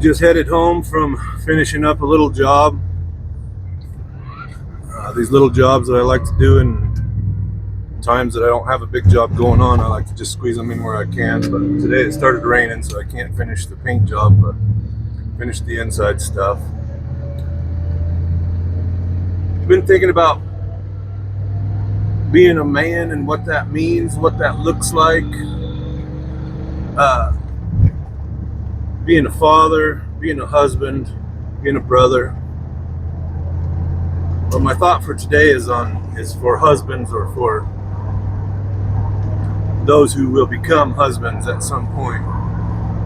Just headed home from finishing up a little job. These little jobs that I like to do in times that I don't have a big job going on, I like to just squeeze them in where I can. But today it started raining, so I can't finish the paint job, but finish the inside stuff. I've been thinking about being a man and what that means, what that looks like. Being a father, being a husband, being a brother. But my thought for today is for husbands, or for those who will become husbands at some point.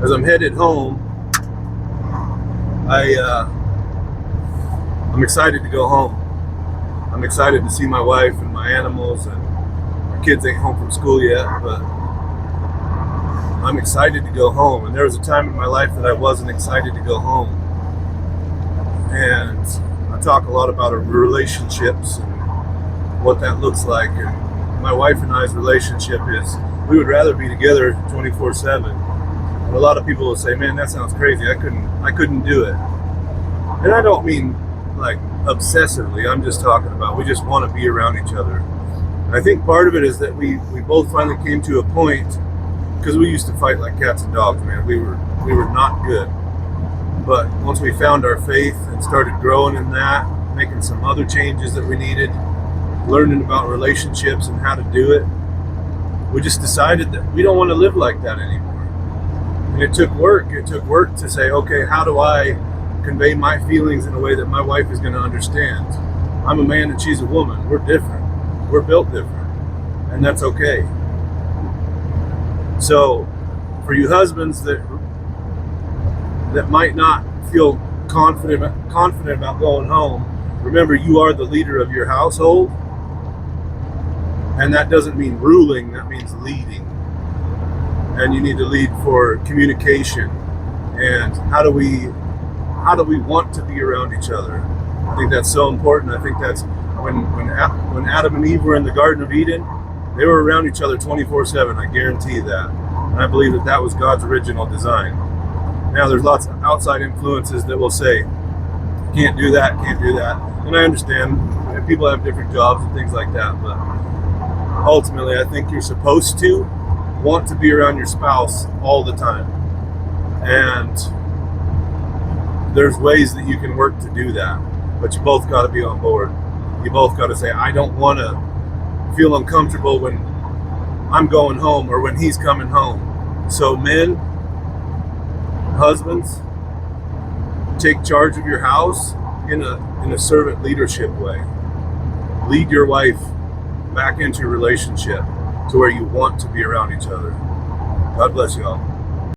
As I'm headed home, I'm excited to go home. I'm excited to see my wife and my animals, and my kids ain't home from school yet, but I'm excited to go home. And there was a time in my life that I wasn't excited to go home. And I talk a lot about our relationships and what that looks like. And my wife and I's relationship is, we would rather be together 24/7. And a lot of people will say, man, that sounds crazy. I couldn't do it. And I don't mean like obsessively. I'm just talking about, we just want to be around each other. And I think part of it is that we both finally came to a point, because we used to fight like cats and dogs, man. We were not good. But once we found our faith and started growing in that, making some other changes that we needed, learning about relationships and how to do it, we just decided that we don't want to live like that anymore. And it took work. It took work to say, okay, how do I convey my feelings in a way that my wife is going to understand? I'm a man and she's a woman. We're different. We're built different. And that's okay. So for you husbands that might not feel confident about going home, remember, you are the leader of your household. And that doesn't mean ruling, that means leading. And you need to lead for communication. And how do we want to be around each other? I think that's so important. I think that's when Adam and Eve were in the Garden of Eden, they were around each other 24/7. I guarantee that. And I believe that was God's original design. Now there's lots of outside influences that will say, can't do that, can't do that. And I understand people have different jobs and things like that, but ultimately I think you're supposed to want to be around your spouse all the time. And there's ways that you can work to do that, but you both got to be on board. You both got to say, I don't want to feel uncomfortable when I'm going home or when he's coming home. So men, husbands, take charge of your house in a servant leadership way. Lead your wife back into a relationship to where you want to be around each other. God bless you all.